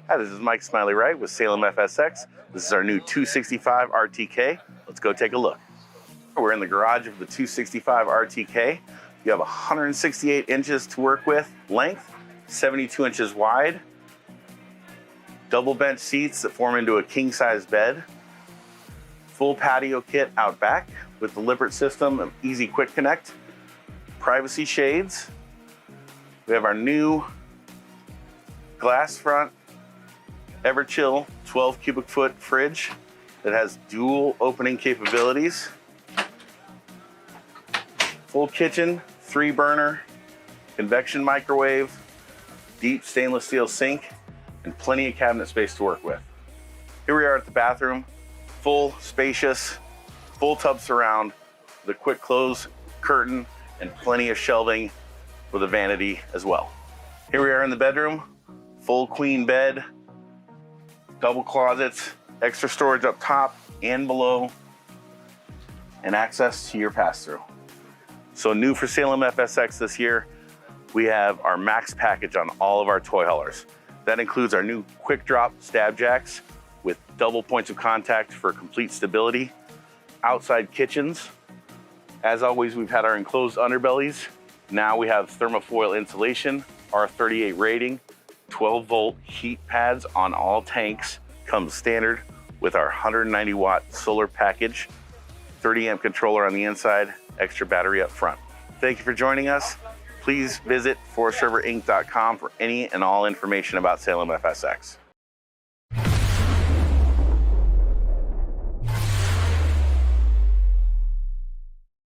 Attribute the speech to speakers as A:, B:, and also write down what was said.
A: Hi, this is Mike Smiley Wright with Salem FSX. This is our new 265 RTK. Let's go take a look. We're in the garage of the 265 RTK. You have 168 inches to work with, length, 72 inches wide, double bench seats that form into a king-size bed, full patio kit out back with the Lippert system of easy quick connect, privacy shades. We have our new glass front Everchill 12 cubic foot fridge that has dual opening capabilities. Full kitchen, 3-burner, convection microwave, deep stainless steel sink, and plenty of cabinet space to work with. Here we are at the bathroom, full, spacious, full tub surround, the quick close curtain, and plenty of shelving with a vanity as well. Here we are in the bedroom, full queen bed, double closets, extra storage up top and below, and access to your pass-through. So new for Salem FSX this year, we have our max package on all of our toy haulers. That includes our new quick drop stab jacks with double points of contact for complete stability, outside kitchens. As always, we've had our enclosed underbellies. Now we have thermofoil insulation, R38 rating, 12-volt heat pads on all tanks, comes standard with our 190 watt solar package, 30 amp controller on the inside, extra battery up front. Thank you for joining us. Please visit ForestRiverInc.com for any and all information about Salem FSX.